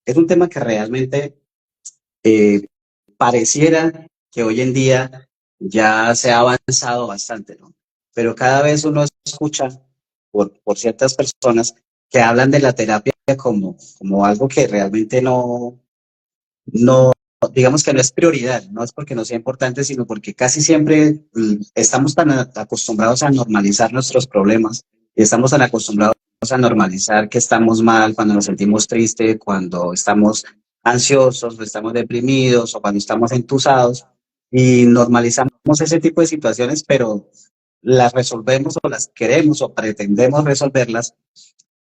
es un tema que realmente eh, pareciera que hoy en día ya se ha avanzado bastante, ¿no? Pero cada vez uno escucha por ciertas personas que hablan de la terapia como algo que realmente no, digamos que no es prioridad, no es porque no sea importante, sino porque casi siempre estamos tan acostumbrados a normalizar nuestros problemas y estamos tan acostumbrados a normalizar que estamos mal cuando nos sentimos tristes, cuando estamos ansiosos o estamos deprimidos o cuando estamos entusados y normalizamos ese tipo de situaciones, pero las resolvemos o las queremos o pretendemos resolverlas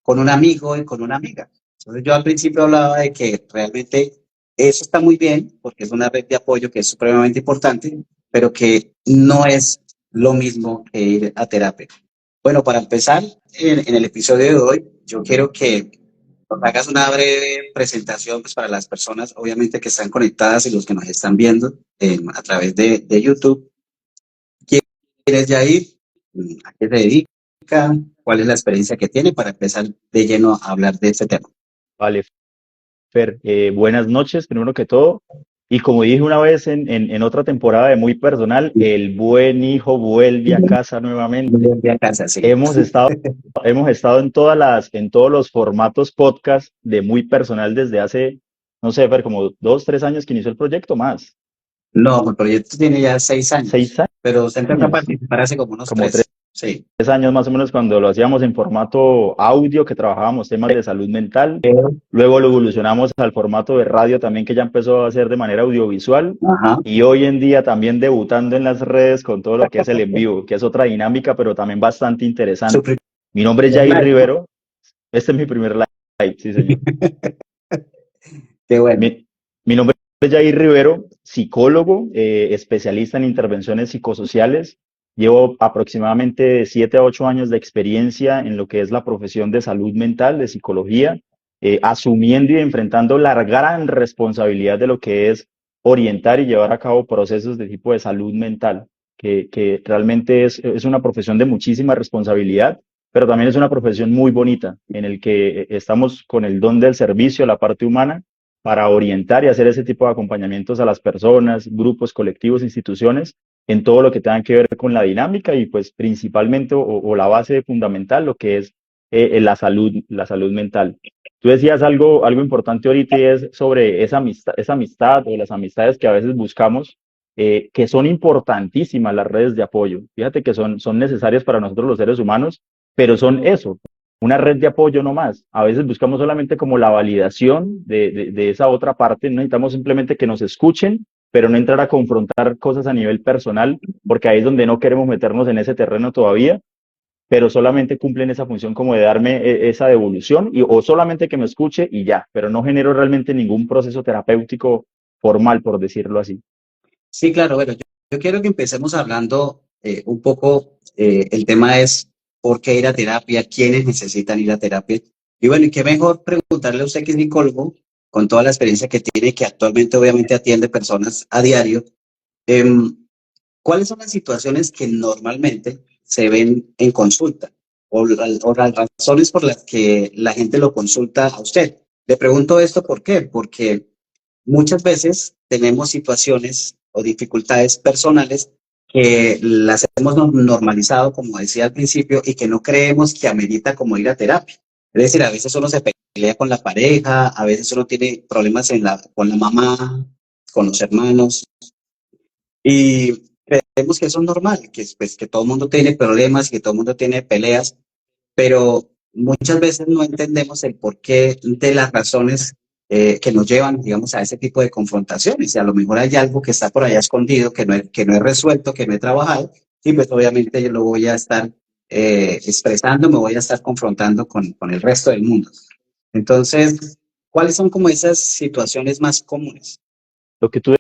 con un amigo y con una amiga. Entonces yo al principio hablaba de que realmente eso está muy bien porque es una red de apoyo que es supremamente importante, pero que no es lo mismo que ir a terapia. Bueno, para empezar, en el episodio de hoy, yo quiero que nos hagas una breve presentación pues, para las personas, obviamente, que están conectadas y los que nos están viendo a través de YouTube. ¿Quién es Yair? ¿A qué se dedica? ¿Cuál es la experiencia que tiene para empezar de lleno a hablar de este tema? Vale, Fer, buenas noches, primero que todo. Y como dije una vez en otra temporada de Muy Personal, el buen hijo vuelve a casa nuevamente. De a casa, sí. Hemos estado, hemos estado en todos los formatos podcast de Muy Personal desde hace, no sé, Fer, como 2, 3 años que inició el proyecto, más. No, el proyecto tiene ya 6 años, 6 pero usted empezó a años, participar hace como unos como tres 3. Sí. 3 años más o menos cuando lo hacíamos en formato audio, que trabajábamos temas de salud mental. Luego lo evolucionamos al formato de radio también, que ya empezó a hacer de manera audiovisual. Ajá. Y hoy en día también debutando en las redes con todo lo que es el en vivo, que es otra dinámica, pero también bastante Su interesante. primer Mi nombre es Jair live, ¿no? Rivero. Este es mi primer live, sí, señor. Qué bueno. Mi nombre es Jair Rivero, psicólogo, especialista en intervenciones psicosociales. Llevo aproximadamente de 7 a 8 años de experiencia en lo que es la profesión de salud mental, de psicología, asumiendo y enfrentando la gran responsabilidad de lo que es orientar y llevar a cabo procesos de tipo de salud mental, que realmente es una profesión de muchísima responsabilidad, pero también es una profesión muy bonita, en el que estamos con el don del servicio, la parte humana, para orientar y hacer ese tipo de acompañamientos a las personas, grupos, colectivos, instituciones, en todo lo que tenga que ver con la dinámica y pues principalmente o la base fundamental, lo que es la salud mental. Tú decías algo importante ahorita y es sobre esa amistad o las amistades que a veces buscamos, que son importantísimas las redes de apoyo. Fíjate que son necesarias para nosotros los seres humanos, pero son eso, una red de apoyo no más. A veces buscamos solamente como la validación de esa otra parte, no necesitamos simplemente que nos escuchen, pero no entrar a confrontar cosas a nivel personal, porque ahí es donde no queremos meternos en ese terreno todavía, pero solamente cumplen esa función como de darme esa devolución o solamente que me escuche y ya, pero no genero realmente ningún proceso terapéutico formal, por decirlo así. Sí, claro, bueno, yo quiero que empecemos hablando un poco, el tema es por qué ir a terapia, quiénes necesitan ir a terapia. Y bueno, y qué mejor preguntarle a usted que es psicólogo, con toda la experiencia que tiene, que actualmente obviamente atiende personas a diario, em, ¿cuáles son las situaciones que normalmente se ven en consulta o las razones por las que la gente lo consulta a usted? Le pregunto esto, ¿por qué? Porque muchas veces tenemos situaciones o dificultades personales que las hemos normalizado, como decía al principio, y que no creemos que amerita como ir a terapia. Es decir, a veces uno se pelea con la pareja, a veces uno tiene problemas con la mamá, con los hermanos, y creemos que eso es normal, pues, que todo el mundo tiene problemas y que todo el mundo tiene peleas, pero muchas veces no entendemos el porqué de las razones que nos llevan, digamos, a ese tipo de confrontaciones. Y a lo mejor hay algo que está por allá escondido, que no he resuelto, que no he trabajado, y pues obviamente yo lo voy a estar expresando, me voy a estar confrontando con el resto del mundo. Entonces, ¿cuáles son como esas situaciones más comunes? Lo que tú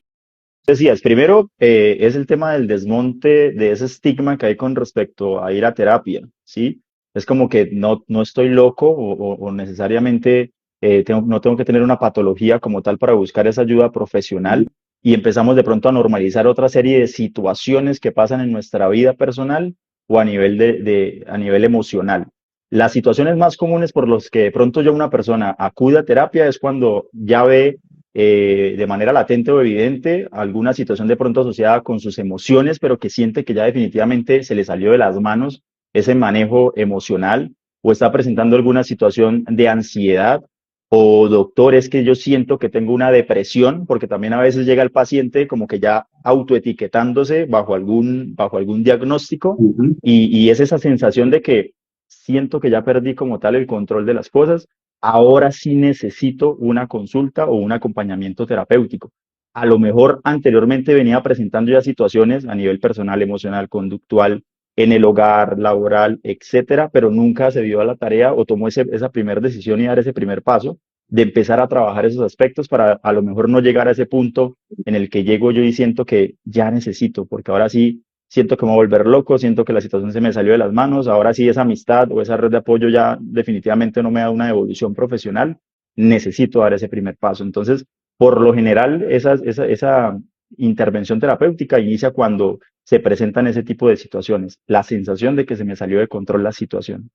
decías, primero es el tema del desmonte de ese estigma que hay con respecto a ir a terapia, ¿sí? Es como que no estoy loco o necesariamente no tengo que tener una patología como tal para buscar esa ayuda profesional y empezamos de pronto a normalizar otra serie de situaciones que pasan en nuestra vida personal o a nivel a nivel emocional. Las situaciones más comunes por las que de pronto ya una persona acude a terapia es cuando ya ve de manera latente o evidente alguna situación de pronto asociada con sus emociones, pero que siente que ya definitivamente se le salió de las manos ese manejo emocional o está presentando alguna situación de ansiedad o doctor, es que yo siento que tengo una depresión, porque también a veces llega el paciente como que ya autoetiquetándose bajo algún diagnóstico Ujú. y es esa sensación de que siento que ya perdí como tal el control de las cosas, ahora sí necesito una consulta o un acompañamiento terapéutico. A lo mejor anteriormente venía presentando ya situaciones a nivel personal, emocional, conductual, en el hogar, laboral, etcétera, pero nunca se dio a la tarea o tomó esa primera decisión y dar ese primer paso de empezar a trabajar esos aspectos para a lo mejor no llegar a ese punto en el que llego yo y siento que ya necesito, porque ahora sí siento que me voy a volver loco, siento que la situación se me salió de las manos, ahora sí esa amistad o esa red de apoyo ya definitivamente no me da una evolución profesional, necesito dar ese primer paso. Entonces, por lo general, esa intervención terapéutica inicia cuando se presentan ese tipo de situaciones, la sensación de que se me salió de control la situación.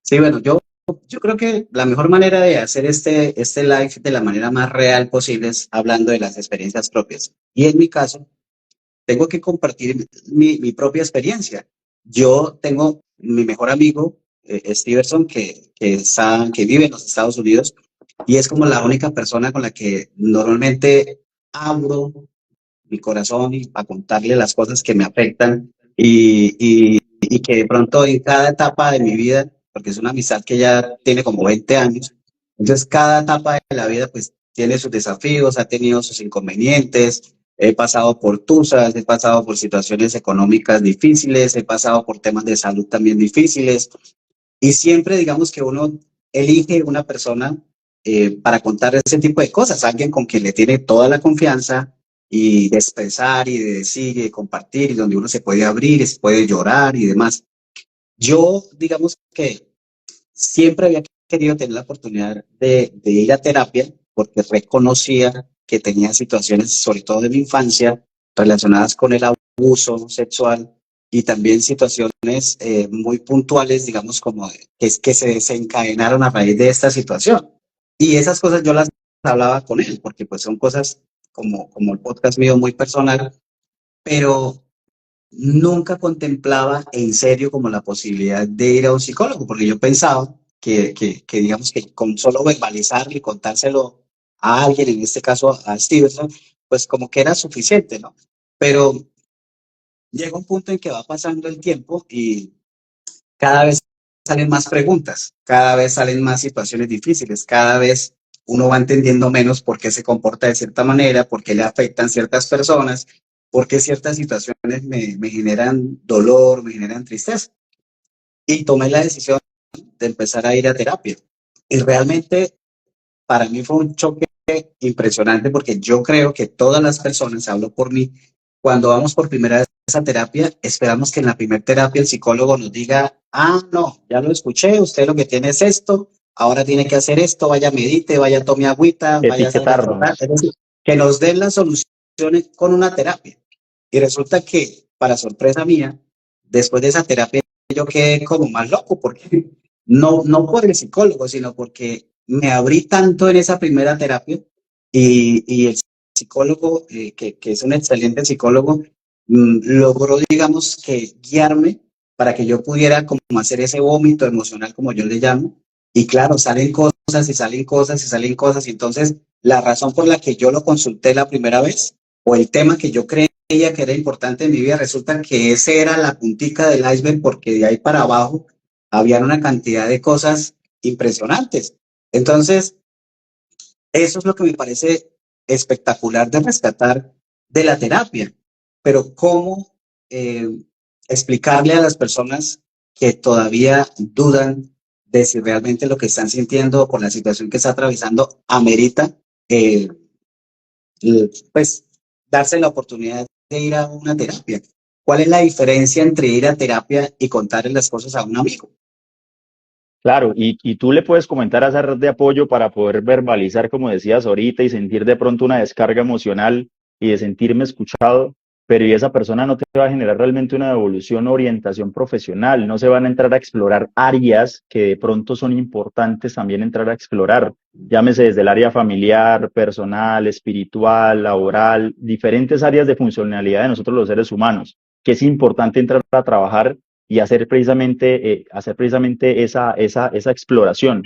Sí, bueno, yo creo que la mejor manera de hacer este live de la manera más real posible es hablando de las experiencias propias. Y en mi caso, tengo que compartir mi propia experiencia. Yo tengo mi mejor amigo, Stevenson, que vive en los Estados Unidos y es como la única persona con la que normalmente abro mi corazón y a contarle las cosas que me afectan y que de pronto en cada etapa de mi vida, porque es una amistad que ya tiene como 20 años, entonces cada etapa de la vida pues tiene sus desafíos, ha tenido sus inconvenientes, he pasado por tusas, he pasado por situaciones económicas difíciles, he pasado por temas de salud también difíciles y siempre digamos que uno elige una persona para contar ese tipo de cosas, alguien con quien le tiene toda la confianza y de expresar y de decir y de compartir y donde uno se puede abrir, y se puede llorar y demás. Yo, digamos que siempre había querido tener la oportunidad de ir a terapia porque reconocía que tenía situaciones, sobre todo de mi infancia, relacionadas con el abuso sexual y también situaciones muy puntuales, digamos, como que se desencadenaron a raíz de esta situación. Y esas cosas yo las hablaba con él, porque pues son cosas como el podcast mío muy personal, pero nunca contemplaba en serio como la posibilidad de ir a un psicólogo, porque yo pensaba que digamos que con solo verbalizarlo y contárselo a alguien, en este caso a Stevenson, pues como que era suficiente, ¿no? Pero llega un punto en que va pasando el tiempo y cada vez salen más preguntas, cada vez salen más situaciones difíciles, cada vez uno va entendiendo menos por qué se comporta de cierta manera, por qué le afectan ciertas personas, por qué ciertas situaciones me generan dolor, me generan tristeza. Y tomé la decisión de empezar a ir a terapia. Y realmente para mí fue un choque impresionante porque yo creo que todas las personas, hablo por mí, cuando vamos por primera vez a terapia, esperamos que en la primera terapia el psicólogo nos diga, ah, no, ya lo escuché, usted lo que tiene es esto, ahora tiene que hacer esto, vaya medite, vaya tome agüita, vaya salga a trotar, Etiquetarnos. es decir, que nos den las soluciones con una terapia. Y resulta que, para sorpresa mía, después de esa terapia yo quedé como más loco porque no por el psicólogo, sino porque me abrí tanto en esa primera terapia y el psicólogo, que es un excelente psicólogo, logró, digamos, que guiarme para que yo pudiera como hacer ese vómito emocional, como yo le llamo. Y claro, salen cosas y salen cosas y salen cosas. Y entonces, la razón por la que yo lo consulté la primera vez, o el tema que yo creía que era importante en mi vida, resulta que ese era la puntica del iceberg, porque de ahí para abajo había una cantidad de cosas impresionantes. Entonces, eso es lo que me parece espectacular de rescatar de la terapia. Pero ¿cómo eh, explicarle a las personas que todavía dudan de si realmente lo que están sintiendo por la situación que está atravesando amerita, eh, pues, darse la oportunidad de ir a una terapia? ¿Cuál es la diferencia entre ir a terapia y contarle las cosas a un amigo? Claro, y tú le puedes comentar a esa red de apoyo para poder verbalizar, como decías ahorita, y sentir de pronto una descarga emocional y de sentirme escuchado. pero y esa persona no te va a generar realmente una evolución o orientación profesional, no se van a entrar a explorar áreas que de pronto son importantes también entrar a explorar, llámese desde el área familiar, personal, espiritual, laboral, diferentes áreas de funcionalidad de nosotros los seres humanos, que es importante entrar a trabajar y hacer precisamente esa exploración.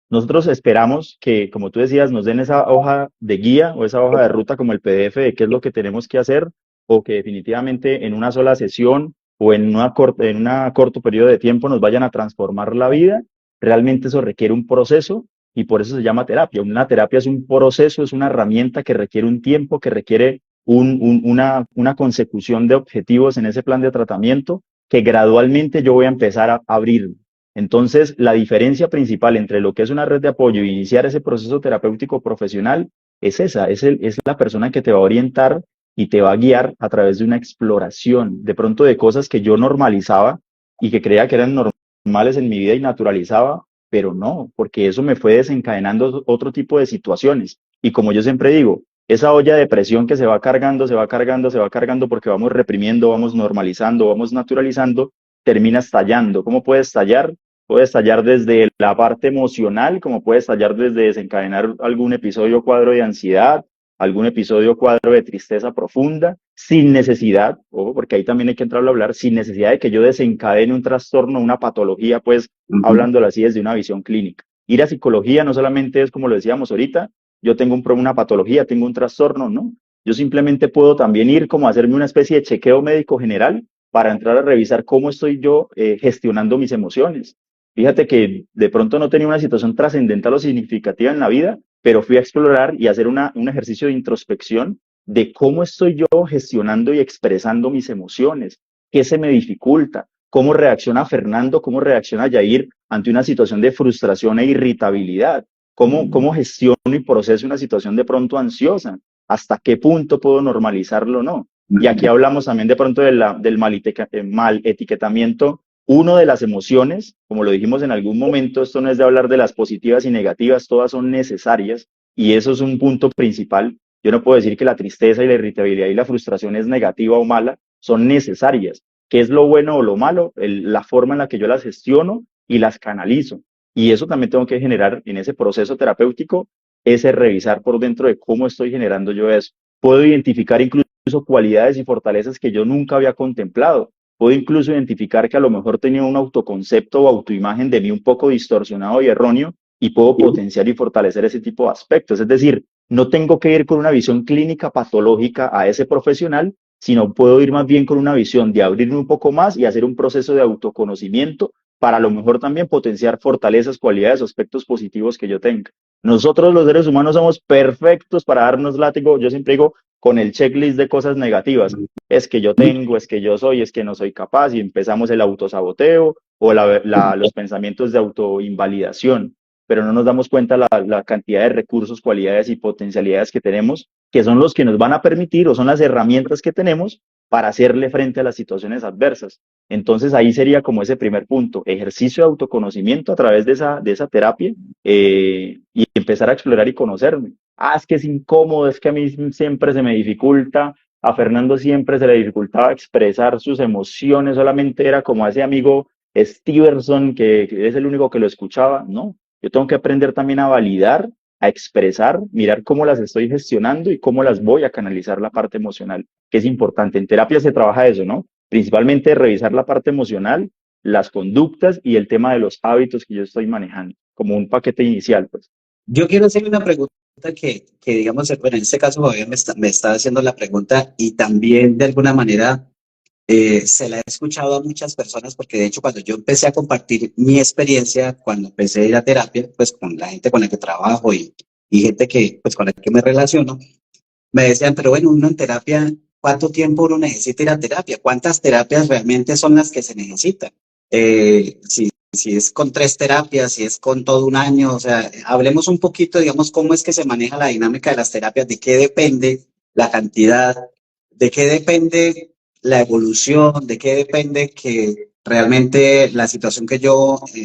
Nosotros esperamos que, como tú decías, nos den esa hoja de guía o esa hoja de ruta como el PDF de qué es lo que tenemos que hacer o que definitivamente en una sola sesión o en una corto periodo de tiempo nos vayan a transformar la vida. Realmente eso requiere un proceso y por eso se llama terapia. Una terapia es un proceso, es una herramienta que requiere un tiempo, que requiere una consecución de objetivos en ese plan de tratamiento que gradualmente yo voy a empezar a abrir. Entonces, la diferencia principal entre lo que es una red de apoyo y iniciar ese proceso terapéutico profesional es esa, es la persona que te va a orientar y te va a guiar a través de una exploración, de pronto de cosas que yo normalizaba y que creía que eran normales en mi vida y naturalizaba, pero no, porque eso me fue desencadenando otro tipo de situaciones. Y como yo siempre digo, esa olla de presión que se va cargando, se va cargando, se va cargando porque vamos reprimiendo, vamos normalizando, vamos naturalizando, termina estallando. ¿Cómo puede estallar? Puede estallar desde la parte emocional, como puede estallar desde desencadenar algún episodio o cuadro de ansiedad, algún episodio o cuadro de tristeza profunda, sin necesidad, ojo, porque ahí también hay que entrar a hablar, sin necesidad de que yo desencadene un trastorno, una patología, pues hablándolo así desde una visión clínica. Ir a psicología no solamente es como lo decíamos ahorita, yo tengo una patología, tengo un trastorno, no. Yo simplemente puedo también ir como a hacerme una especie de chequeo médico general para entrar a revisar cómo estoy yo gestionando mis emociones. Fíjate que de pronto no tenía una situación trascendental o significativa en la vida, pero fui a explorar y a hacer un ejercicio de introspección de cómo estoy yo gestionando y expresando mis emociones, qué se me dificulta, cómo reacciona Fernando, cómo reacciona Yair ante una situación de frustración e irritabilidad, cómo gestiono y proceso una situación de pronto ansiosa, hasta qué punto puedo normalizarlo o no. Y aquí hablamos también de pronto del mal etiquetamiento. Uno de las emociones, como lo dijimos en algún momento, esto no es de hablar de las positivas y negativas, todas son necesarias y eso es un punto principal. Yo no puedo decir que la tristeza y la irritabilidad y la frustración es negativa o mala, son necesarias. ¿Qué es lo bueno o lo malo? La forma en la que yo las gestiono y las canalizo. Y eso también tengo que generar en ese proceso terapéutico, ese revisar por dentro de cómo estoy generando yo eso. Puedo identificar incluso cualidades y fortalezas que yo nunca había contemplado. Puedo incluso identificar que a lo mejor tenía un autoconcepto o autoimagen de mí un poco distorsionado y erróneo y puedo potenciar y fortalecer ese tipo de aspectos. Es decir, no tengo que ir con una visión clínica patológica a ese profesional, sino puedo ir más bien con una visión de abrirme un poco más y hacer un proceso de autoconocimiento para a lo mejor también potenciar fortalezas, cualidades o aspectos positivos que yo tenga. Nosotros los seres humanos somos perfectos para darnos látigo, yo siempre digo, con el checklist de cosas negativas. Es que yo tengo, es que yo soy, es que no soy capaz y empezamos el autosaboteo o los pensamientos de autoinvalidación, pero no nos damos cuenta la cantidad de recursos, cualidades y potencialidades que tenemos, que son los que nos van a permitir o son las herramientas que tenemos para hacerle frente a las situaciones adversas. Entonces ahí sería como ese primer punto, ejercicio de autoconocimiento a través de esa terapia y empezar a explorar y conocerme. Es que es incómodo, es que a mí siempre se me dificulta, a Fernando siempre se le dificultaba expresar sus emociones, solamente era como ese amigo Stevenson que es el único que lo escuchaba. No, yo tengo que aprender también a validar, a expresar, mirar cómo las estoy gestionando y cómo las voy a canalizar la parte emocional, que es importante. En terapia se trabaja eso, ¿no? Principalmente revisar la parte emocional, las conductas y el tema de los hábitos que yo estoy manejando, como un paquete inicial, pues. Yo quiero hacerle una pregunta que digamos, bueno, en este caso Javier me está haciendo la pregunta y también de alguna manera se la he escuchado a muchas personas porque de hecho cuando yo empecé a compartir mi experiencia, cuando empecé a ir a terapia, pues con la gente con la que trabajo y gente pues con la que me relaciono, me decían, pero bueno, uno en terapia, ¿cuánto tiempo uno necesita ir a terapia? ¿Cuántas terapias realmente son las que se necesitan? Si es con 3 terapias, si es con todo un año, o sea, hablemos un poquito, digamos, cómo es que se maneja la dinámica de las terapias, de qué depende la cantidad, de qué depende la evolución, de qué depende que realmente la situación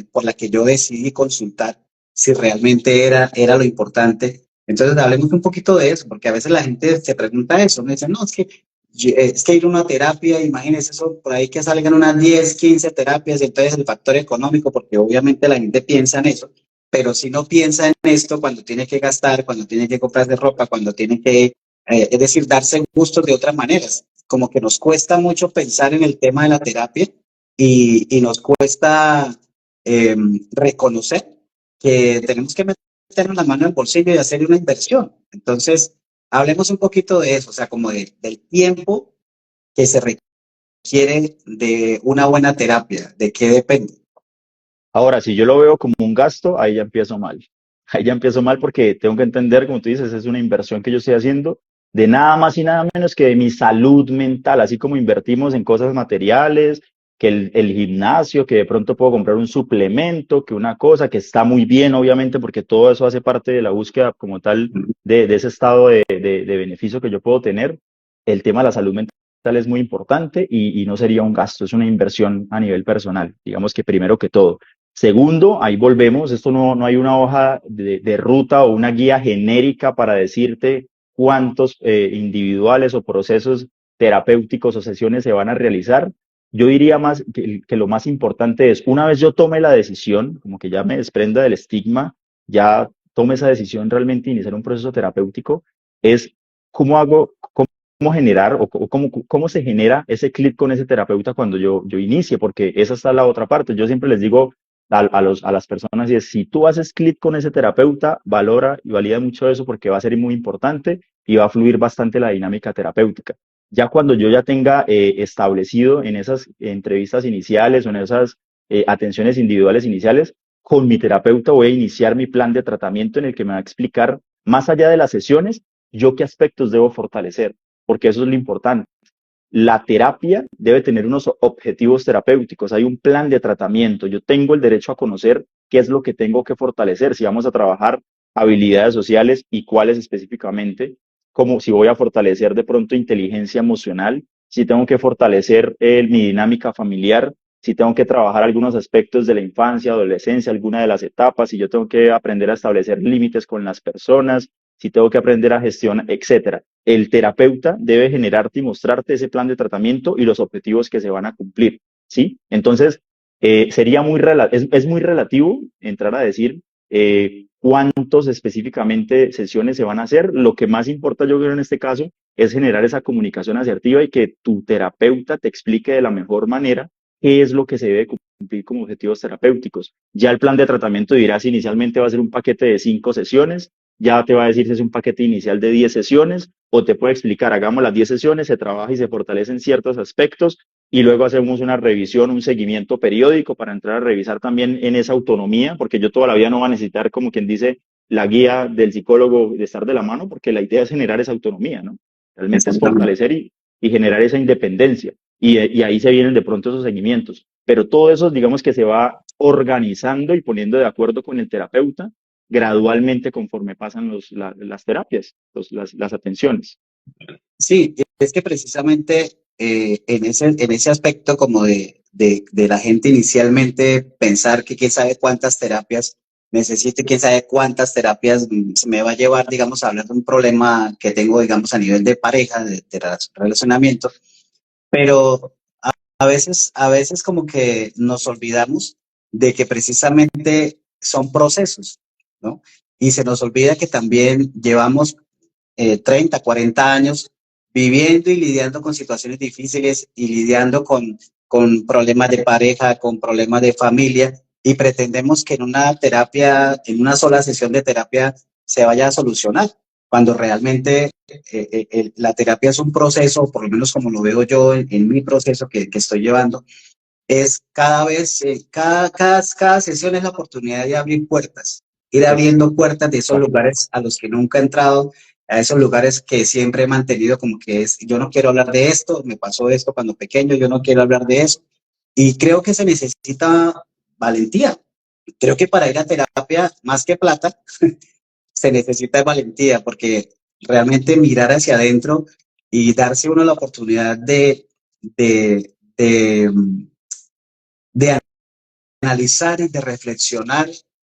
por la que yo decidí consultar, si realmente era lo importante. Entonces, hablemos un poquito de eso, porque a veces la gente se pregunta eso, me dice, no, es que Es que ir a una terapia, imagínense eso, por ahí que salgan unas 10, 15 terapias, y entonces el factor económico, porque obviamente la gente piensa en eso, pero si no piensa en esto cuando tiene que gastar, cuando tiene que comprar de ropa, cuando tiene que, es decir, darse gustos de otras maneras. Como que nos cuesta mucho pensar en el tema de la terapia y nos cuesta reconocer que tenemos que meternos la mano en el bolsillo y hacer una inversión. Entonces, hablemos un poquito de eso, o sea, como del tiempo que se requiere de una buena terapia, de qué depende. Ahora, si yo lo veo como un gasto, ahí ya empiezo mal. Ahí ya empiezo mal porque tengo que entender, como tú dices, es una inversión que yo estoy haciendo de nada más y nada menos que de mi salud mental, así como invertimos en cosas materiales, que el gimnasio, que de pronto puedo comprar un suplemento, que una cosa que está muy bien, obviamente, porque todo eso hace parte de la búsqueda como tal de ese estado de beneficio que yo puedo tener. El tema de la salud mental es muy importante y no sería un gasto, es una inversión a nivel personal, digamos que primero que todo. Segundo, ahí volvemos, esto no hay una hoja de ruta o una guía genérica para decirte cuántos individuales o procesos terapéuticos o sesiones se van a realizar. Yo diría más que lo más importante es, una vez yo tome la decisión, como que ya me desprenda del estigma, ya tome esa decisión realmente de iniciar un proceso terapéutico, es cómo hago, cómo generar o cómo se genera ese clic con ese terapeuta cuando yo inicie, porque esa está la otra parte. Yo siempre les digo a las personas y es, si tú haces clic con ese terapeuta, valora y valida mucho eso porque va a ser muy importante y va a fluir bastante la dinámica terapéutica. Ya cuando yo ya tenga establecido en esas entrevistas iniciales o en esas atenciones individuales iniciales, con mi terapeuta voy a iniciar mi plan de tratamiento en el que me va a explicar, más allá de las sesiones, yo qué aspectos debo fortalecer, porque eso es lo importante. La terapia debe tener unos objetivos terapéuticos, hay un plan de tratamiento, yo tengo el derecho a conocer qué es lo que tengo que fortalecer, si vamos a trabajar habilidades sociales y cuáles específicamente, como si voy a fortalecer de pronto inteligencia emocional, si tengo que fortalecer mi dinámica familiar, si tengo que trabajar algunos aspectos de la infancia, adolescencia, alguna de las etapas, si yo tengo que aprender a establecer límites con las personas, si tengo que aprender a gestionar, etcétera. El terapeuta debe generarte y mostrarte ese plan de tratamiento y los objetivos que se van a cumplir, ¿sí? Entonces, sería es muy relativo entrar a decir cuántos específicamente sesiones se van a hacer. Lo que más importa, yo creo, en este caso, es generar esa comunicación asertiva y que tu terapeuta te explique de la mejor manera qué es lo que se debe cumplir como objetivos terapéuticos. Ya el plan de tratamiento dirá si inicialmente va a ser un paquete de 5 sesiones, ya te va a decir si es un paquete inicial de 10 sesiones o te puede explicar, hagamos las 10 sesiones, se trabaja y se fortalecen ciertos aspectos y luego hacemos una revisión, un seguimiento periódico para entrar a revisar también en esa autonomía, porque yo toda la vida no voy a necesitar, como quien dice, la guía del psicólogo de estar de la mano, porque la idea es generar esa autonomía, ¿no? Realmente es Exactamente. fortalecer y generar esa independencia. Y ahí se vienen de pronto esos seguimientos. Pero todo eso, digamos que se va organizando y poniendo de acuerdo con el terapeuta gradualmente conforme pasan las terapias, las atenciones. Sí, es que precisamente en ese aspecto como de la gente inicialmente pensar que quién sabe cuántas terapias necesito y quién sabe cuántas terapias se me va a llevar, digamos, a hablar de un problema que tengo, digamos, a nivel de pareja, de relacionamiento, pero a veces como que nos olvidamos de que precisamente son procesos, ¿no? Y se nos olvida que también llevamos 30, 40 años viviendo y lidiando con situaciones difíciles y lidiando con problemas de pareja, con problemas de familia, y pretendemos que en una terapia, en una sola sesión de terapia, se vaya a solucionar, cuando realmente la terapia es un proceso, por lo menos como lo veo yo en mi proceso que estoy llevando, es cada vez, cada sesión es la oportunidad de abrir puertas, ir abriendo puertas de esos Exacto. lugares a los que nunca he entrado, a esos lugares que siempre he mantenido como que es, yo no quiero hablar de esto, me pasó esto cuando pequeño, yo no quiero hablar de eso. Y creo que se necesita valentía. Creo que para ir a terapia, más que plata, se necesita valentía, porque realmente mirar hacia adentro y darse uno la oportunidad de analizar y de reflexionar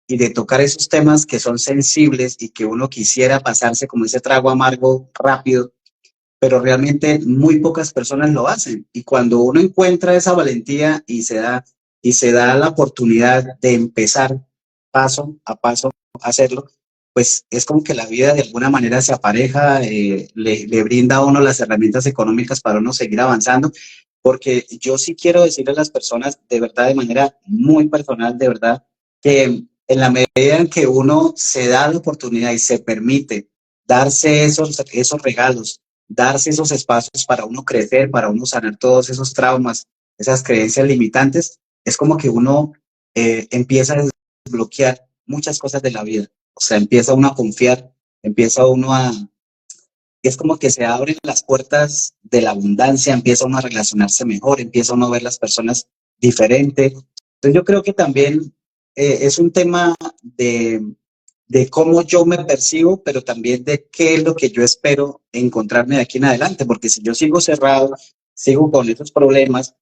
y de tocar esos temas que son sensibles y que uno quisiera pasarse como ese trago amargo rápido, pero realmente muy pocas personas lo hacen. Y cuando uno encuentra esa valentía y se da la oportunidad de empezar paso a paso a hacerlo, pues es como que la vida de alguna manera se apareja, le brinda a uno las herramientas económicas para uno seguir avanzando, porque yo sí quiero decirle a las personas de verdad, de manera muy personal, de verdad, que en la medida en que uno se da la oportunidad y se permite darse esos regalos, darse esos espacios para uno crecer, para uno sanar todos esos traumas, esas creencias limitantes, es como que uno empieza a desbloquear muchas cosas de la vida. O sea, empieza uno a confiar, empieza uno a... Es como que se abren las puertas de la abundancia, empieza uno a relacionarse mejor, empieza uno a ver las personas diferente. Entonces yo creo que también es un tema de cómo yo me percibo, pero también de qué es lo que yo espero encontrarme de aquí en adelante, porque si yo sigo cerrado, sigo con esos problemas,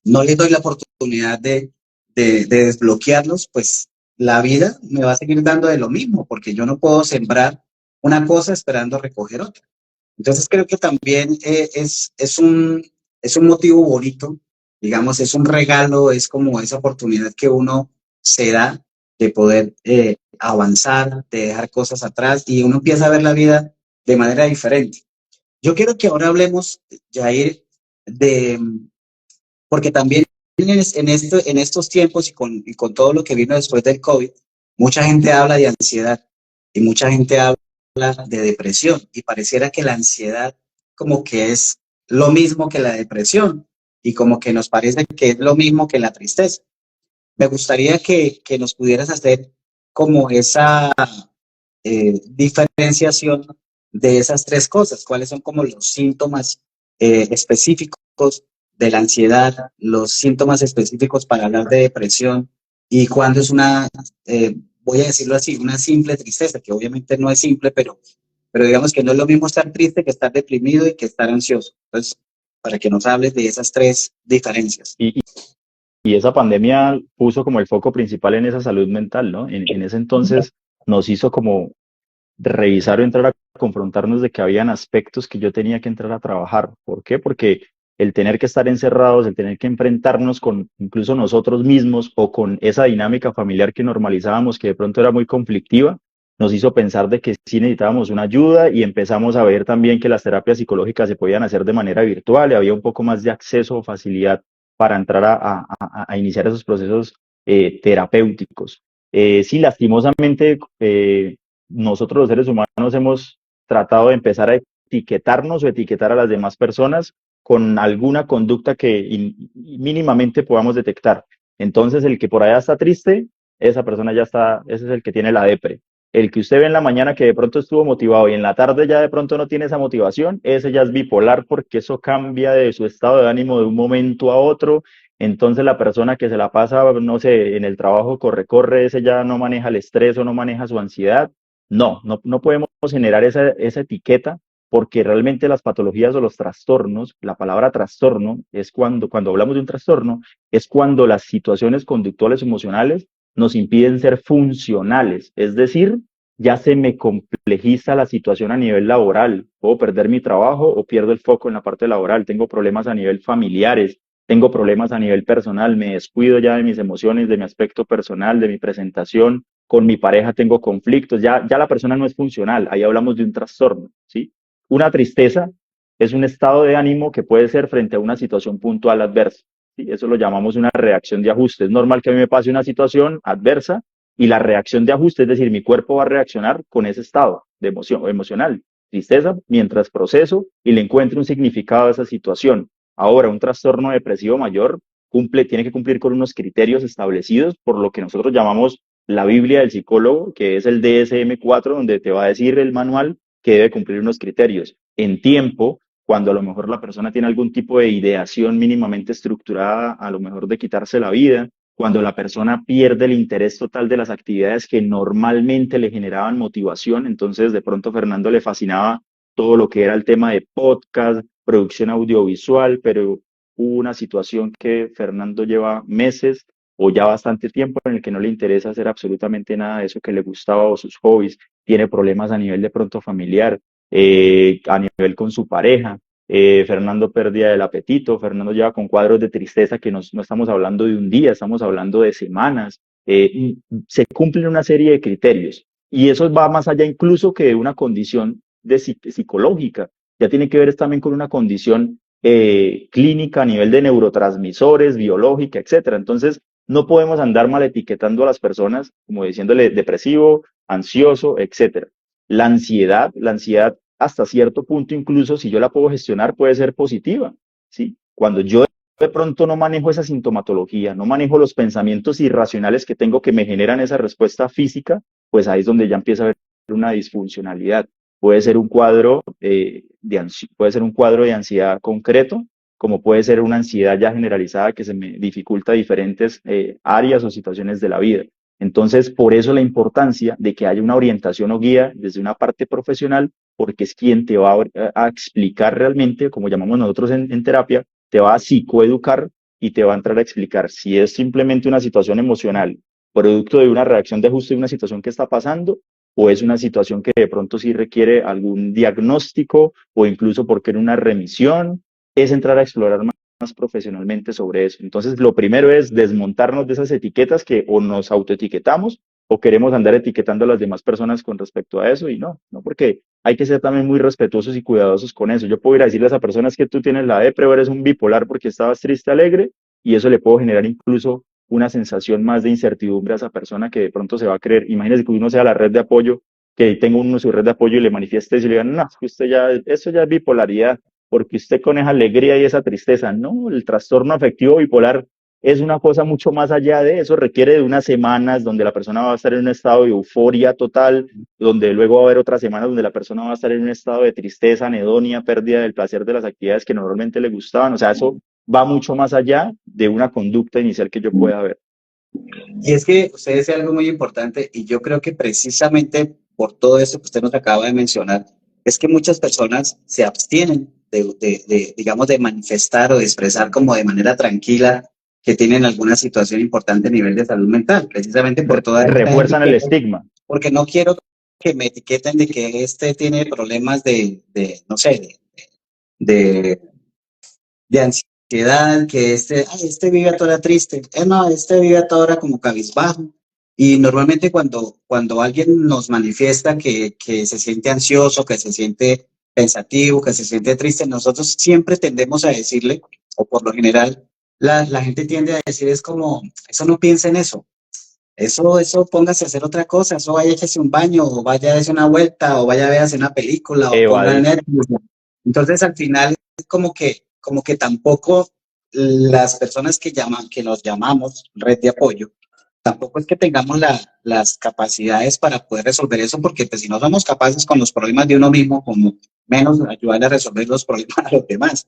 no les doy la oportunidad de desbloquearlos, pues la vida me va a seguir dando de lo mismo, porque yo no puedo sembrar una cosa esperando recoger otra. Entonces creo que también es un motivo bonito, digamos, es un regalo, es como esa oportunidad que uno se da de poder avanzar, de dejar cosas atrás y uno empieza a ver la vida de manera diferente. Yo quiero que ahora hablemos, Jair, de, porque también en estos tiempos y con todo lo que vino después del COVID, mucha gente habla de ansiedad y mucha gente habla de depresión y pareciera que la ansiedad como que es lo mismo que la depresión y como que nos parece que es lo mismo que la tristeza. Me gustaría que nos pudieras hacer como esa diferenciación de esas tres cosas, cuáles son como los síntomas específicos de la ansiedad, los síntomas específicos para hablar de depresión y cuándo es una, voy a decirlo así, una simple tristeza, que obviamente no es simple, pero digamos que no es lo mismo estar triste que estar deprimido y que estar ansioso. Entonces, para que nos hables de esas tres diferencias. Y, y esa pandemia puso como el foco principal en esa salud mental, ¿no? En ese entonces nos hizo como revisar o entrar a confrontarnos de que habían aspectos que yo tenía que entrar a trabajar. ¿Por qué? Porque el tener que estar encerrados, el tener que enfrentarnos con incluso nosotros mismos o con esa dinámica familiar que normalizábamos, que de pronto era muy conflictiva, nos hizo pensar de que sí necesitábamos una ayuda y empezamos a ver también que las terapias psicológicas se podían hacer de manera virtual y había un poco más de acceso o facilidad para entrar a iniciar esos procesos terapéuticos. Sí, lastimosamente, nosotros los seres humanos hemos tratado de empezar a etiquetarnos o etiquetar a las demás personas con alguna conducta que mínimamente podamos detectar. Entonces, el que por allá está triste, esa persona ya está, ese es el que tiene la depre. El que usted ve en la mañana que de pronto estuvo motivado y en la tarde ya de pronto no tiene esa motivación, ese ya es bipolar porque eso cambia de su estado de ánimo de un momento a otro. Entonces la persona que se la pasa, no sé, en el trabajo corre, ese ya no maneja el estrés o no maneja su ansiedad. No podemos generar esa etiqueta porque realmente las patologías o los trastornos, la palabra trastorno es cuando hablamos de un trastorno, es cuando las situaciones conductuales emocionales nos impiden ser funcionales, es decir, ya se me complejiza la situación a nivel laboral, puedo perder mi trabajo o pierdo el foco en la parte laboral, tengo problemas a nivel familiares, tengo problemas a nivel personal, me descuido ya de mis emociones, de mi aspecto personal, de mi presentación, con mi pareja tengo conflictos, ya la persona no es funcional, ahí hablamos de un trastorno, ¿sí? Una tristeza es un estado de ánimo que puede ser frente a una situación puntual adversa, ¿sí? Eso lo llamamos una reacción de ajuste. Es normal que a mí me pase una situación adversa y la reacción de ajuste, es decir, mi cuerpo va a reaccionar con ese estado de emoción emocional, tristeza, mientras proceso y le encuentro un significado a esa situación. Ahora, un trastorno depresivo mayor tiene que cumplir con unos criterios establecidos por lo que nosotros llamamos la Biblia del psicólogo, que es el DSM-4, donde te va a decir el manual que debe cumplir unos criterios en tiempo, cuando a lo mejor la persona tiene algún tipo de ideación mínimamente estructurada, a lo mejor de quitarse la vida, cuando la persona pierde el interés total de las actividades que normalmente le generaban motivación, entonces de pronto a Fernando le fascinaba todo lo que era el tema de podcast, producción audiovisual, pero hubo una situación que Fernando lleva meses o ya bastante tiempo en el que no le interesa hacer absolutamente nada de eso que le gustaba o sus hobbies, tiene problemas a nivel de pronto familiar, a nivel con su pareja. Fernando pérdida del apetito, Fernando lleva con cuadros de tristeza que no estamos hablando de un día, estamos hablando de semanas. Se cumplen una serie de criterios y eso va más allá incluso que de una condición psicológica, ya tiene que ver también con una condición clínica a nivel de neurotransmisores, biológica, etcétera. Entonces, no podemos andar mal etiquetando a las personas como diciéndole depresivo, ansioso, etcétera. La ansiedad hasta cierto punto, incluso si yo la puedo gestionar, puede ser positiva, ¿sí? Cuando yo de pronto no manejo esa sintomatología, no manejo los pensamientos irracionales que tengo que me generan esa respuesta física, pues ahí es donde ya empieza a haber una disfuncionalidad. Puede ser un cuadro, puede ser un cuadro de ansiedad concreto, como puede ser una ansiedad ya generalizada que se me dificulta diferentes áreas o situaciones de la vida. Entonces, por eso la importancia de que haya una orientación o guía desde una parte profesional, porque es quien te va a explicar realmente, como llamamos nosotros en terapia, te va a psicoeducar y te va a entrar a explicar si es simplemente una situación emocional, producto de una reacción de ajuste de una situación que está pasando, o es una situación que de pronto sí requiere algún diagnóstico o incluso porque en una remisión, es entrar a explorar más profesionalmente sobre eso. Entonces, lo primero es desmontarnos de esas etiquetas que o nos autoetiquetamos o queremos andar etiquetando a las demás personas con respecto a eso y no, porque hay que ser también muy respetuosos y cuidadosos con eso. Yo puedo ir a decirle a esa persona es que tú tienes la depre o eres un bipolar porque estabas triste, alegre, y eso le puedo generar incluso una sensación más de incertidumbre a esa persona que de pronto se va a creer. Imagínese que uno sea la red de apoyo, que tenga uno su red de apoyo y le manifieste y le digan, no, usted ya, eso ya es bipolaridad, porque usted con esa alegría y esa tristeza, no, el trastorno afectivo bipolar es una cosa mucho más allá de eso, requiere de unas semanas donde la persona va a estar en un estado de euforia total, donde luego va a haber otras semanas donde la persona va a estar en un estado de tristeza, anedonia, pérdida del placer de las actividades que normalmente le gustaban, o sea, eso va mucho más allá de una conducta inicial que yo pueda ver. Y es que usted decía algo muy importante y yo creo que precisamente por todo eso que usted nos acaba de mencionar, es que muchas personas se abstienen digamos, de manifestar o de expresar como de manera tranquila que tienen alguna situación importante a nivel de salud mental, precisamente por toda esta Refuerzan el etiqueta, estigma. porque no quiero que me etiqueten de que este tiene problemas no sé, de, de ansiedad, que este vive a toda hora triste, no, este vive a toda hora como cabizbajo. Y normalmente cuando alguien nos manifiesta que se siente ansioso, que se siente pensativo, que se siente triste, nosotros siempre tendemos a decirle, o por lo general, la gente tiende a decir, es como, eso no piensa en eso póngase a hacer otra cosa, eso vaya a echarse un baño, o vaya a hacer una vuelta, o vaya a hacer una película, o ponga Evadir. Netflix. Entonces al final es como que tampoco las personas que nos llamamos red de apoyo, tampoco es que tengamos las capacidades para poder resolver eso, porque pues, si no somos capaces con los problemas de uno mismo, como menos ayudar a resolver los problemas a los demás.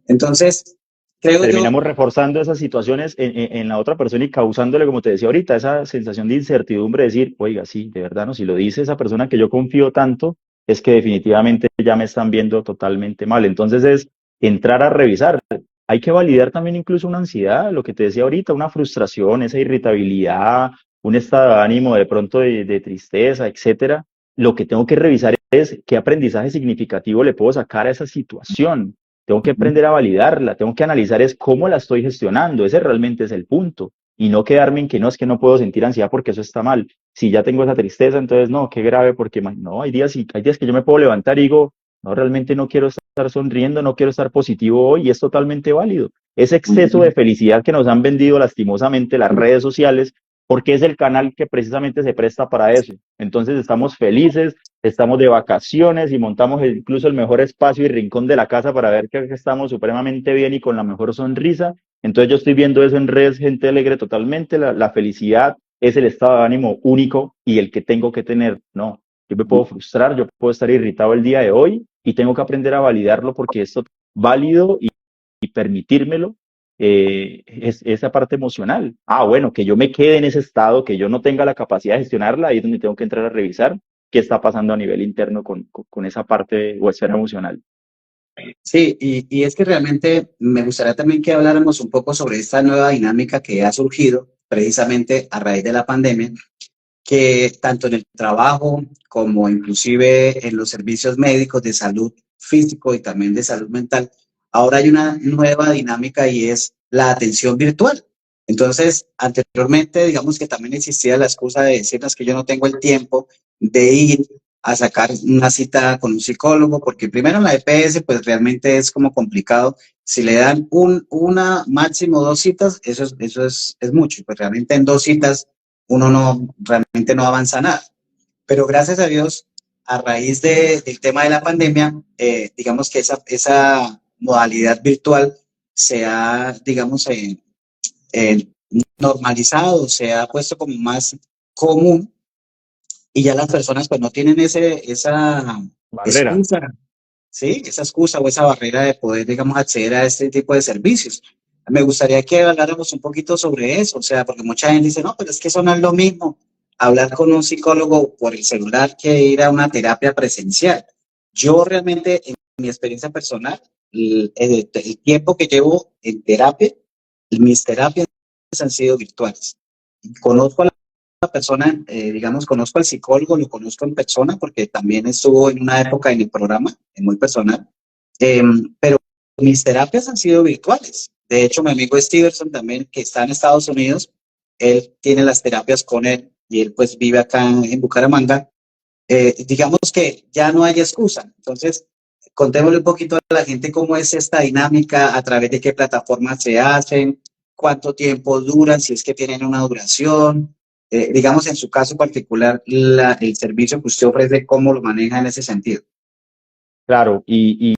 Entonces, creo yo, Terminamos reforzando esas situaciones en la otra persona y causándole, como te decía ahorita, esa sensación de incertidumbre, decir, oiga, sí, de verdad, no, si lo dice esa persona que yo confío tanto, es que definitivamente ya me están viendo totalmente mal. Entonces es entrar a revisar. Hay que validar también incluso una ansiedad, lo que te decía ahorita, una frustración, esa irritabilidad, un estado de ánimo de pronto de tristeza, etcétera. Lo que tengo que revisar es qué aprendizaje significativo le puedo sacar a esa situación. Tengo que aprender a validarla, tengo que analizar es cómo la estoy gestionando, ese realmente es el punto, y no quedarme en que no puedo sentir ansiedad porque eso está mal. Si ya tengo esa tristeza, entonces no, qué grave, porque no, hay días que yo me puedo levantar y digo, no, realmente no quiero estar sonriendo, no quiero estar positivo hoy, y es totalmente válido. Ese exceso de felicidad que nos han vendido lastimosamente las redes sociales, porque es el canal que precisamente se presta para eso. Entonces estamos felices, estamos de vacaciones y montamos incluso el mejor espacio y rincón de la casa para ver que estamos supremamente bien y con la mejor sonrisa. Entonces yo estoy viendo eso en redes, gente alegre totalmente, la felicidad es el estado de ánimo único y el que tengo que tener. No, yo me puedo frustrar, yo puedo estar irritado el día de hoy y tengo que aprender a validarlo porque esto es válido y permitírmelo. Es esa parte emocional. Ah, bueno, que yo me quede en ese estado, que yo no tenga la capacidad de gestionarla, ahí es donde tengo que entrar a revisar qué está pasando a nivel interno con esa parte o esfera emocional. sí, y es que realmente me gustaría también que habláramos un poco sobre esta nueva dinámica que ha surgido precisamente a raíz de la pandemia, que tanto en el trabajo como inclusive en los servicios médicos de salud físico y también de salud mental, ahora hay una nueva dinámica y es la atención virtual. Entonces, anteriormente, digamos que también existía la excusa de decirnos que yo no tengo el tiempo de ir a sacar una cita con un psicólogo, porque primero en la EPS, pues realmente es como complicado. Si le dan una máximo dos citas, es mucho. Pues realmente en dos citas uno no, realmente no avanza nada. Pero gracias a Dios, a raíz del tema de la pandemia, digamos que esa modalidad virtual se ha, digamos, eh, normalizado, se ha puesto como más común y ya las personas pues no tienen esa Barrera. excusa, ¿sí? Esa excusa o esa barrera de poder, digamos, acceder a este tipo de servicios. Me gustaría que habláramos un poquito sobre eso, o sea, porque mucha gente dice, no, pero es que eso no es lo mismo hablar con un psicólogo por el celular que ir a una terapia presencial. Yo realmente, en mi experiencia personal, el tiempo que llevo en terapia, mis terapias han sido virtuales. Conozco a la persona, digamos, conozco al psicólogo, lo conozco en persona porque también estuvo en una época en el programa, muy personal, pero mis terapias han sido virtuales. De hecho, mi amigo Stevenson también, que está en Estados Unidos, él tiene las terapias con él y él pues vive acá en Bucaramanga. Digamos que ya no hay excusa. Entonces, contémosle un poquito a la gente cómo es esta dinámica, a través de qué plataformas se hacen, cuánto tiempo duran, si es que tienen una duración. Digamos, en su caso particular, el servicio que usted ofrece, ¿cómo lo maneja en ese sentido? Claro, y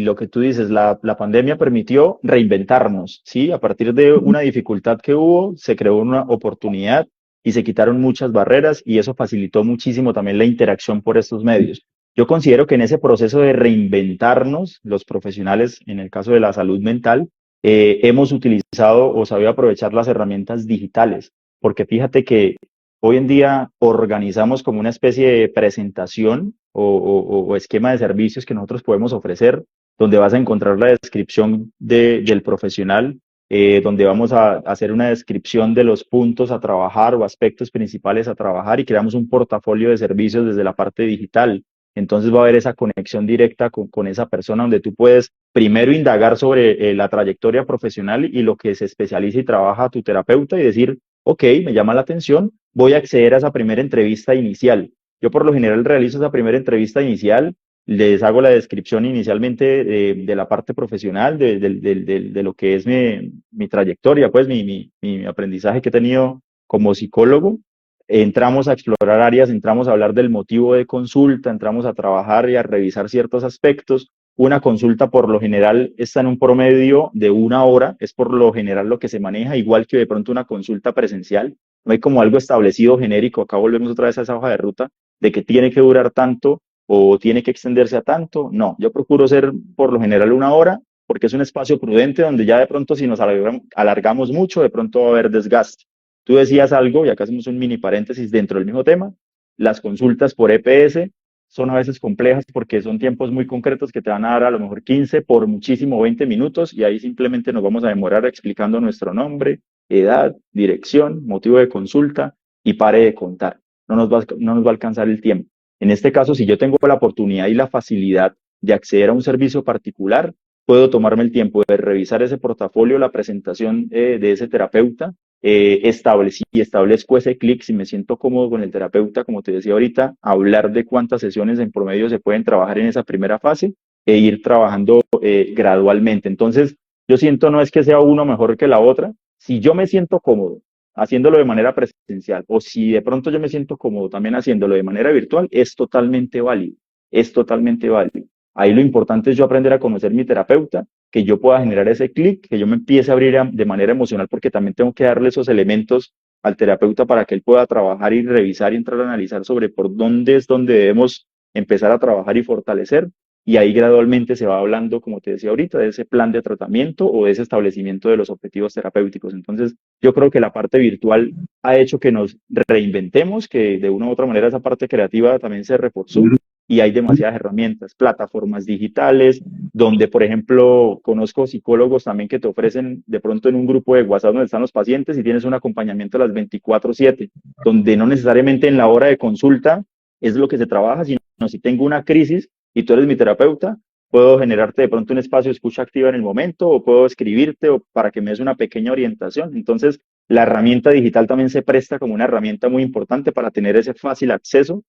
lo que tú dices, la pandemia permitió reinventarnos, ¿sí? A partir de una dificultad que hubo, se creó una oportunidad y se quitaron muchas barreras y eso facilitó muchísimo también la interacción por estos medios. Yo considero que en ese proceso de reinventarnos, los profesionales, en el caso de la salud mental, hemos utilizado o sabido aprovechar las herramientas digitales, porque fíjate que hoy en día organizamos como una especie de presentación o esquema de servicios que nosotros podemos ofrecer, donde vas a encontrar la descripción del profesional, donde vamos a hacer una descripción de los puntos a trabajar o aspectos principales a trabajar y creamos un portafolio de servicios desde la parte digital. Entonces va a haber esa conexión directa con esa persona donde tú puedes primero indagar sobre la trayectoria profesional y lo que se especializa y trabaja tu terapeuta y decir, ok, me llama la atención, voy a acceder a esa primera entrevista inicial. Yo por lo general realizo esa primera entrevista inicial, les hago la descripción inicialmente de la parte profesional, de lo que es mi trayectoria, pues mi aprendizaje que he tenido como psicólogo. Entramos a explorar áreas, entramos a hablar del motivo de consulta, entramos a trabajar y a revisar ciertos aspectos. Una consulta por lo general está en un promedio de una hora, es por lo general lo que se maneja, igual que de pronto una consulta presencial. No hay como algo establecido genérico, acá volvemos otra vez a esa hoja de ruta, de que tiene que durar tanto o tiene que extenderse a tanto. No, yo procuro ser por lo general una hora, porque es un espacio prudente donde ya de pronto si nos alargamos mucho, de pronto va a haber desgaste. Tú decías algo, y acá hacemos un mini paréntesis dentro del mismo tema, las consultas por EPS son a veces complejas porque son tiempos muy concretos que te van a dar a lo mejor 15 por muchísimo 20 minutos y ahí simplemente nos vamos a demorar explicando nuestro nombre, edad, dirección, motivo de consulta y pare de contar. No nos va a alcanzar el tiempo. En este caso, si yo tengo la oportunidad y la facilidad de acceder a un servicio particular, puedo tomarme el tiempo de revisar ese portafolio, la presentación de ese terapeuta, establezco ese clic, si me siento cómodo con el terapeuta, como te decía ahorita, hablar de cuántas sesiones en promedio se pueden trabajar en esa primera fase e ir trabajando gradualmente. Entonces, yo siento no es que sea uno mejor que la otra, si yo me siento cómodo haciéndolo de manera presencial o si de pronto yo me siento cómodo también haciéndolo de manera virtual, es totalmente válido, es totalmente válido. Ahí lo importante es yo aprender a conocer mi terapeuta, que yo pueda generar ese clic, que yo me empiece a abrir de manera emocional, porque también tengo que darle esos elementos al terapeuta para que él pueda trabajar y revisar y entrar a analizar sobre por dónde es donde debemos empezar a trabajar y fortalecer. Y ahí gradualmente se va hablando, como te decía ahorita, de ese plan de tratamiento o de ese establecimiento de los objetivos terapéuticos. Entonces, yo creo que la parte virtual ha hecho que nos reinventemos, que de una u otra manera esa parte creativa también se reforzó y hay demasiadas herramientas, plataformas digitales, donde, por ejemplo, conozco psicólogos también que te ofrecen de pronto en un grupo de WhatsApp donde están los pacientes y tienes un acompañamiento a las 24/7, donde no necesariamente en la hora de consulta es lo que se trabaja, sino si tengo una crisis y tú eres mi terapeuta, puedo generarte de pronto un espacio de escucha activa en el momento o puedo escribirte o para que me des una pequeña orientación. Entonces, la herramienta digital también se presta como una herramienta muy importante para tener ese fácil acceso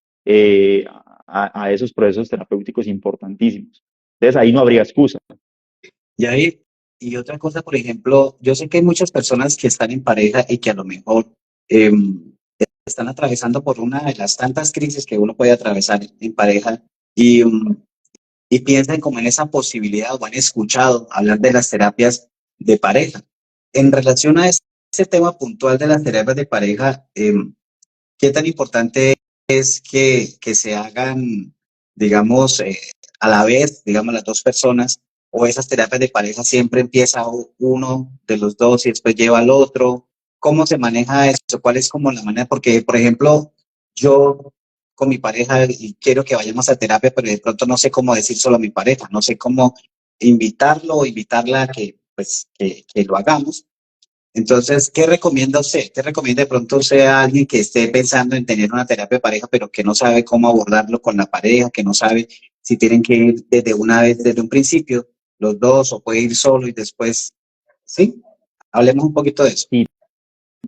a esos procesos terapéuticos importantísimos. Entonces, ahí no habría excusa. Y ahí, y otra cosa, por ejemplo, yo sé que hay muchas personas que están en pareja y que a lo mejor eh, están atravesando por una de las tantas crisis que uno puede atravesar en pareja y piensan como en esa posibilidad o han escuchado hablar de las terapias de pareja. En relación a ese tema puntual de las terapias de pareja, ¿qué tan importante es que se hagan, digamos, a la vez, digamos, las dos personas, o esas terapias de pareja siempre empieza uno de los dos y después lleva al otro? ¿Cómo se maneja eso? ¿Cuál es como la manera? Porque, por ejemplo, yo con mi pareja y quiero que vayamos a terapia, pero de pronto no sé cómo decir solo a mi pareja, no sé cómo invitarlo o invitarla a que, pues, que lo hagamos. Entonces, ¿qué recomienda usted? ¿Qué recomienda de pronto usted a alguien que esté pensando en tener una terapia de pareja, pero que no sabe cómo abordarlo con la pareja, que no sabe si tienen que ir desde una vez, desde un principio, los dos, o puede ir solo y después, ¿sí? Hablemos un poquito de eso. Si,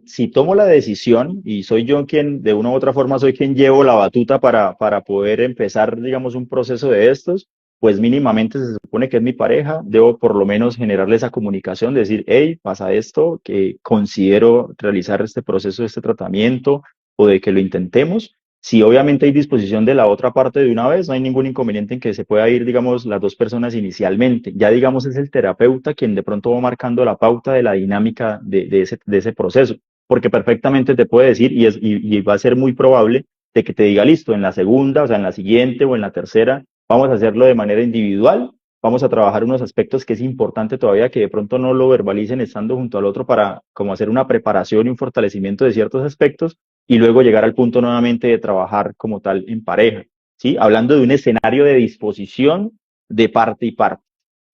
si tomo la decisión y soy yo quien, de una u otra forma, soy quien llevo la batuta para poder empezar, digamos, un proceso de estos, pues mínimamente se supone que es mi pareja, debo por lo menos generarle esa comunicación, decir, hey, pasa esto, que considero realizar este proceso, este tratamiento, o de que lo intentemos. Si obviamente hay disposición de la otra parte de una vez, no hay ningún inconveniente en que se pueda ir, digamos, las dos personas inicialmente. Ya, digamos, es el terapeuta quien de pronto va marcando la pauta de la dinámica de ese proceso, porque perfectamente te puede decir, y va a ser muy probable, de que te diga, listo, en la segunda, o sea, en la siguiente o en la tercera, vamos a hacerlo de manera individual, vamos a trabajar unos aspectos que es importante todavía que de pronto no lo verbalicen estando junto al otro para como hacer una preparación y un fortalecimiento de ciertos aspectos y luego llegar al punto nuevamente de trabajar como tal en pareja, ¿sí? Hablando de un escenario de disposición de parte y parte,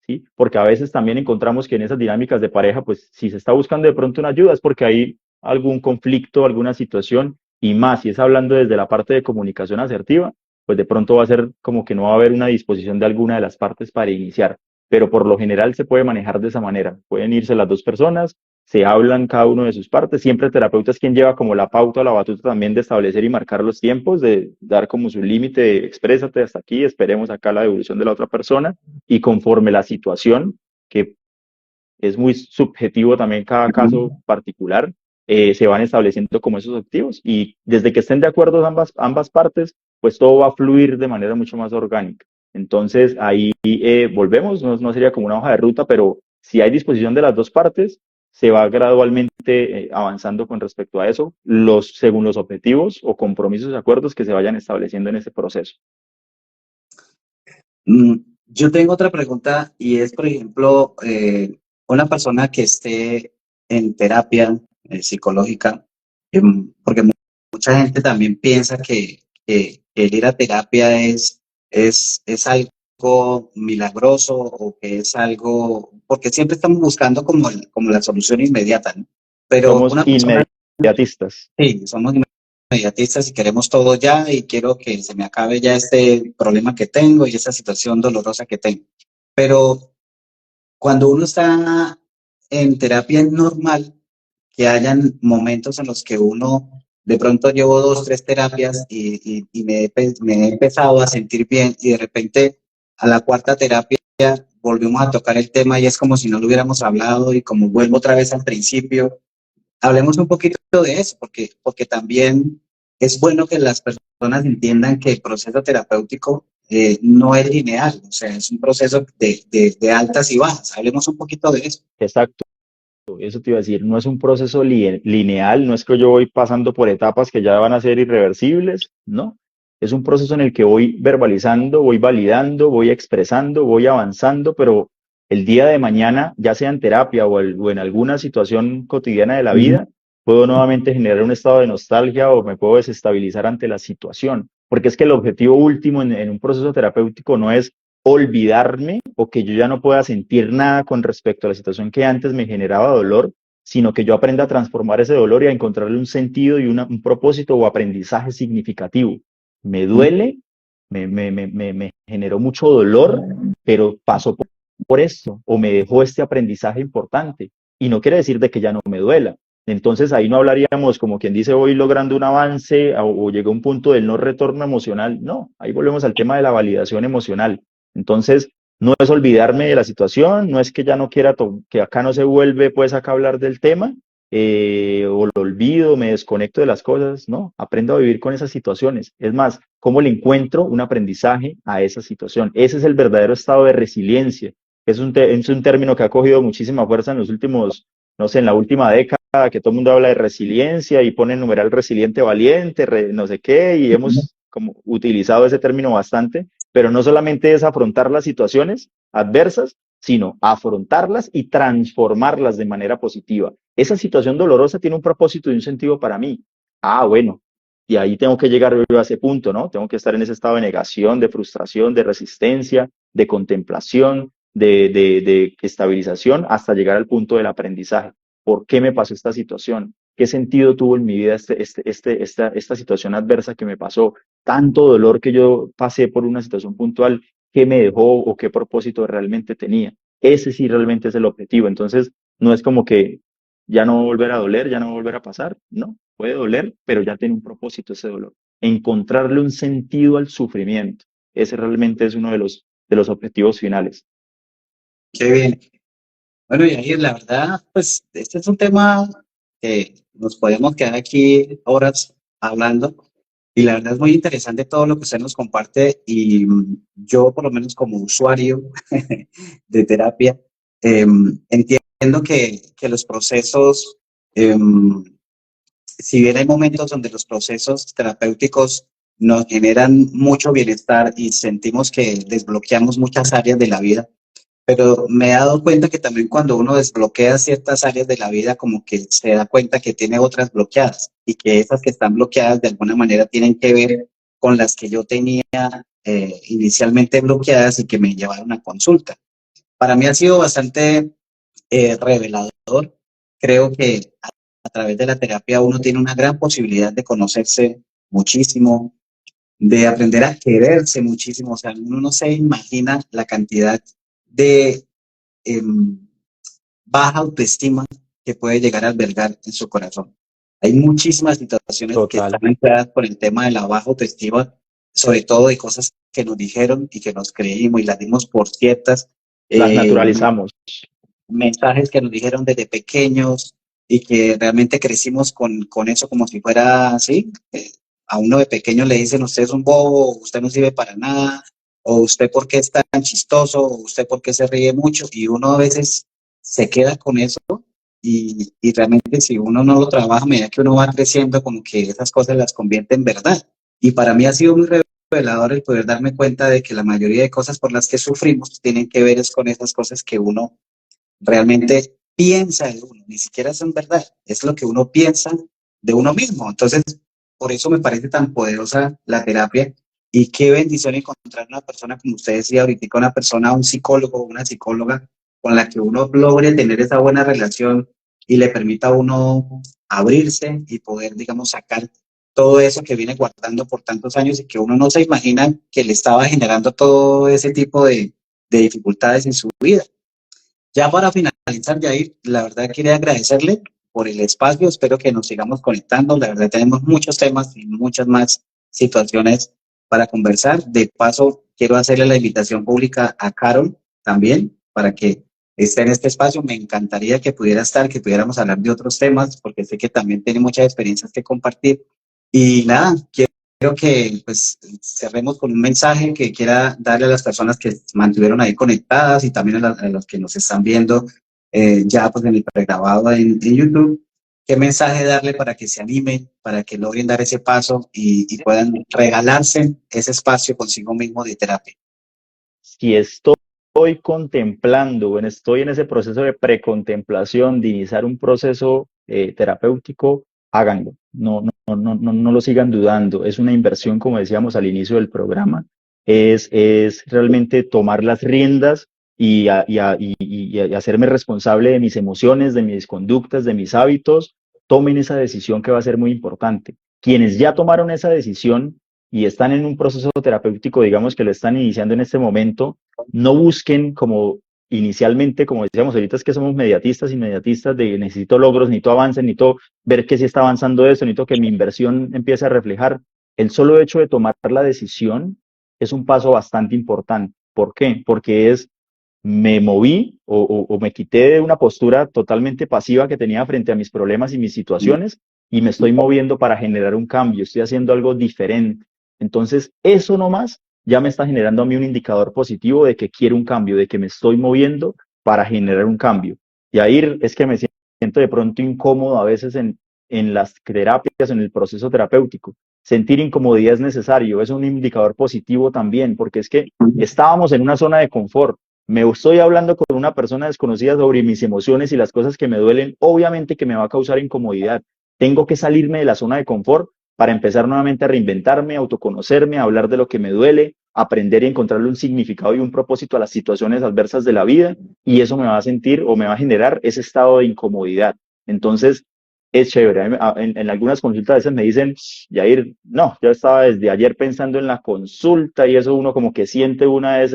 ¿sí? Porque a veces también encontramos que en esas dinámicas de pareja, pues si se está buscando de pronto una ayuda es porque hay algún conflicto, alguna situación, y más si es hablando desde la parte de comunicación asertiva, pues de pronto va a ser como que no va a haber una disposición de alguna de las partes para iniciar, pero por lo general se puede manejar de esa manera. Pueden irse las dos personas, se hablan cada uno de sus partes, siempre el terapeuta es quien lleva como la pauta o la batuta también de establecer y marcar los tiempos, de dar como su límite, de exprésate hasta aquí, esperemos acá la devolución de la otra persona, y conforme la situación, que es muy subjetivo también cada caso particular, se van estableciendo como esos objetivos y desde que estén de acuerdo ambas partes, pues todo va a fluir de manera mucho más orgánica. Entonces ahí volvemos, no sería como una hoja de ruta, pero si hay disposición de las dos partes, se va gradualmente avanzando con respecto a eso, según los objetivos o compromisos y acuerdos que se vayan estableciendo en ese proceso. Mm, Yo tengo otra pregunta y es, por ejemplo, una persona que esté en terapia psicológica, porque mucha gente también piensa que el ir a terapia es algo milagroso o que es algo, porque siempre estamos buscando como la solución inmediata, ¿no? Pero Somos una persona, inmediatistas. sí, somos inmediatistas y queremos todo ya y quiero que se me acabe ya este problema que tengo y esa situación dolorosa que tengo. Pero cuando uno está en terapia es normal que hayan momentos en los que uno de pronto llevo dos, tres terapias y me he empezado a sentir bien y de repente a la cuarta terapia volvemos a tocar el tema y es como si no lo hubiéramos hablado y como vuelvo otra vez al principio. Hablemos un poquito de eso, porque también es bueno que las personas entiendan que el proceso terapéutico no es lineal, o sea, es un proceso de altas y bajas. Hablemos un poquito de eso. Exacto. Eso te iba a decir, no es un proceso lineal, no es que yo voy pasando por etapas que ya van a ser irreversibles, no. Es un proceso en el que voy verbalizando, voy validando, voy expresando, voy avanzando, pero el día de mañana, ya sea en terapia o en alguna situación cotidiana de la vida, puedo nuevamente generar un estado de nostalgia o me puedo desestabilizar ante la situación. porque es que el objetivo último en un proceso terapéutico no es olvidarme o que yo ya no pueda sentir nada con respecto a la situación que antes me generaba dolor, sino que yo aprenda a transformar ese dolor y a encontrarle un sentido y un propósito o aprendizaje significativo. Me duele, me generó mucho dolor, pero pasó por esto o me dejó este aprendizaje importante. Y no quiere decir de que ya no me duela. Entonces ahí no hablaríamos como quien dice voy logrando un avance o llegué a un punto del no retorno emocional. No, ahí volvemos al tema de la validación emocional. Entonces, no es olvidarme de la situación, no es que ya no quiera, que acá no se vuelve pues acá a hablar del tema, o lo olvido, me desconecto de las cosas, no, aprendo a vivir con esas situaciones. Es más, ¿cómo le encuentro un aprendizaje a esa situación? Ese es el verdadero estado de resiliencia. Es un término que ha cogido muchísima fuerza en los últimos, no sé, en la última década, que todo el mundo habla de resiliencia y pone en numeral resiliente valiente, no sé qué, y hemos como utilizado ese término bastante, pero no solamente es afrontar las situaciones adversas, sino afrontarlas y transformarlas de manera positiva. Esa situación dolorosa tiene un propósito y un sentido para mí. Ah, bueno, y ahí tengo que llegar yo a ese punto, ¿no? Tengo que estar en ese estado de negación, de frustración, de resistencia, de contemplación, de estabilización, hasta llegar al punto del aprendizaje. ¿Por qué me pasó esta situación? ¿Qué sentido tuvo en mi vida esta situación adversa que me pasó? Tanto dolor que yo pasé por una situación puntual, ¿qué me dejó o qué propósito realmente tenía? Ese sí realmente es el objetivo. Entonces, no es como que ya no va a volver a doler, ya no va a volver a pasar. No, puede doler, pero ya tiene un propósito ese dolor. Encontrarle un sentido al sufrimiento. Ese realmente es uno de los objetivos finales. Qué bien. Bueno, y ahí la verdad, pues este es un tema que nos podemos quedar aquí horas hablando y la verdad es muy interesante todo lo que usted nos comparte y yo por lo menos como usuario de terapia entiendo que los procesos, si bien hay momentos donde los procesos terapéuticos nos generan mucho bienestar y sentimos que desbloqueamos muchas áreas de la vida, pero me he dado cuenta que también cuando uno desbloquea ciertas áreas de la vida, como que se da cuenta que tiene otras bloqueadas y que esas que están bloqueadas de alguna manera tienen que ver con las que yo tenía inicialmente bloqueadas y que me llevaron a consulta. Para mí ha sido bastante revelador. Creo que a través de la terapia uno tiene una gran posibilidad de conocerse muchísimo, de aprender a quererse muchísimo. O sea, uno no se imagina la cantidad de eh, baja autoestima que puede llegar a albergar en su corazón. Hay muchísimas situaciones que Total. están ancladas por el tema de la baja autoestima, sobre todo de cosas que nos dijeron y que nos creímos y las dimos por ciertas, Las eh, naturalizamos. mensajes que nos dijeron desde pequeños y que realmente crecimos con eso como si fuera así. A uno de pequeño le dicen, usted es un bobo, usted no sirve para nada, o usted por qué es tan chistoso, o usted por qué se ríe mucho, y uno a veces se queda con eso y realmente si uno no lo trabaja a medida que uno va creciendo, como que esas cosas las convierte en verdad. Y para mí ha sido muy revelador el poder darme cuenta de que la mayoría de cosas por las que sufrimos tienen que ver es con esas cosas que uno realmente piensa de uno, ni siquiera son verdad, es lo que uno piensa de uno mismo. Entonces, por eso me parece tan poderosa la terapia y qué bendición encontrar una persona, como usted decía ahorita, una persona, un psicólogo, una psicóloga con la que uno logre tener esa buena relación y le permita a uno abrirse y poder, digamos, sacar todo eso que viene guardando por tantos años y que uno no se imagina que le estaba generando todo ese tipo de dificultades en su vida. Ya para finalizar, Jair, la verdad quería agradecerle por el espacio, espero que nos sigamos conectando, la verdad tenemos muchos temas y muchas más situaciones para conversar. De paso, quiero hacerle la invitación pública a Carol también para que esté en este espacio. Me encantaría que pudiera estar, que pudiéramos hablar de otros temas, porque sé que también tiene muchas experiencias que compartir. Y nada, quiero que pues cerremos con un mensaje que quiera darle a las personas que mantuvieron ahí conectadas y también a los que nos están viendo ya pues en el pregrabado en YouTube. ¿Qué mensaje darle para que se animen, para que logren dar ese paso y puedan regalarse ese espacio consigo mismo de terapia? Si estoy contemplando, bueno, estoy en ese proceso de precontemplación, de iniciar un proceso terapéutico, háganlo. No, no no lo sigan dudando. Es una inversión, como decíamos al inicio del programa, es realmente tomar las riendas y hacerme responsable de mis emociones, de mis conductas, de mis hábitos. Tomen esa decisión que va a ser muy importante. Quienes ya tomaron esa decisión y están en un proceso terapéutico, digamos que lo están iniciando en este momento, no busquen como inicialmente, como decíamos ahorita, es que somos inmediatistas de necesito logros, necesito avances, necesito ver que si está avanzando esto, necesito que mi inversión empiece a reflejar. El solo hecho de tomar la decisión es un paso bastante importante. ¿Por qué? Porque me moví o me quité de una postura totalmente pasiva que tenía frente a mis problemas y mis situaciones y me estoy moviendo para generar un cambio, estoy haciendo algo diferente. Entonces, eso nomás ya me está generando a mí un indicador positivo de que quiero un cambio, de que me estoy moviendo para generar un cambio. Y ahí es que me siento de pronto incómodo a veces en las terapias, en el proceso terapéutico. Sentir incomodidad es necesario, es un indicador positivo también, porque es que estábamos en una zona de confort. Me estoy hablando con una persona desconocida sobre mis emociones y las cosas que me duelen, obviamente que me va a causar incomodidad. Tengo que salirme de la zona de confort para empezar nuevamente a reinventarme, autoconocerme, a hablar de lo que me duele, aprender y encontrarle un significado y un propósito a las situaciones adversas de la vida, y eso me va a sentir o me va a generar ese estado de incomodidad. Entonces, es chévere. En algunas consultas a veces me dicen, Yair, no, yo estaba desde ayer pensando en la consulta y eso uno como que siente una vez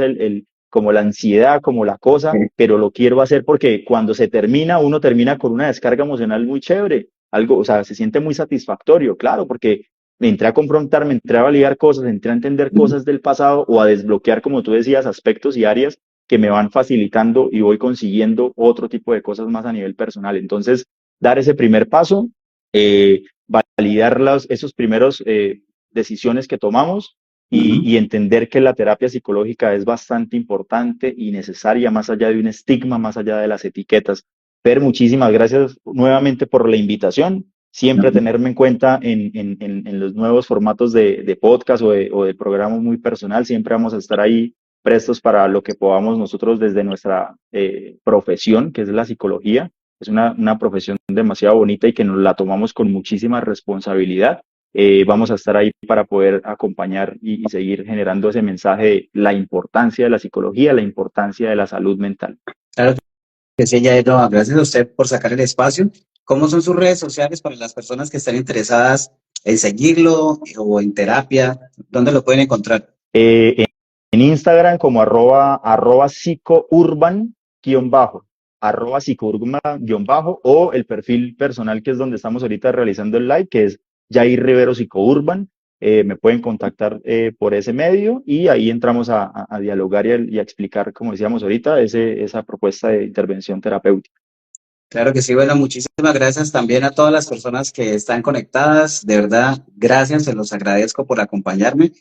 como la ansiedad, como la cosa, pero lo quiero hacer porque cuando se termina, uno termina con una descarga emocional muy chévere, algo, o sea, se siente muy satisfactorio, claro, porque me entré a confrontarme, entré a validar cosas, entré a entender cosas del pasado o a desbloquear, como tú decías, aspectos y áreas que me van facilitando y voy consiguiendo otro tipo de cosas más a nivel personal. Entonces, dar ese primer paso, validar esos primeros decisiones que tomamos y entender que la terapia psicológica es bastante importante y necesaria más allá de un estigma, más allá de las etiquetas. Fer, muchísimas gracias nuevamente por la invitación. Siempre tenerme en cuenta en los nuevos formatos de podcast o de programa muy personal. Siempre vamos a estar ahí prestos para lo que podamos nosotros desde nuestra profesión, que es la psicología. Es una profesión demasiado bonita y que nos la tomamos con muchísima responsabilidad. Vamos a estar ahí para poder acompañar y seguir generando ese mensaje de la importancia de la psicología, la importancia de la salud mental. Claro que sí, Jair, no, gracias a usted por sacar el espacio. ¿Cómo son sus redes sociales para las personas que están interesadas en seguirlo o en terapia? ¿Dónde lo pueden encontrar? En Instagram como arroba psicourban _ arroba psicourban _ o el perfil personal que es donde estamos ahorita realizando el live, que es Jair Rivero Psicourban. Me pueden contactar por ese medio y ahí entramos a dialogar y a explicar, como decíamos ahorita, esa propuesta de intervención terapéutica. Claro que sí, bueno, muchísimas gracias también a todas las personas que están conectadas. De verdad, gracias, se los agradezco por acompañarme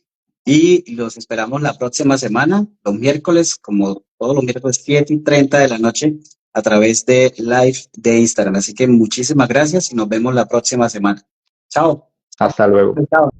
y los esperamos la próxima semana, los miércoles, como todos los miércoles, 7:30 de la noche, a través de Live de Instagram. Así que muchísimas gracias y nos vemos la próxima semana. Chao. Hasta luego. Chao.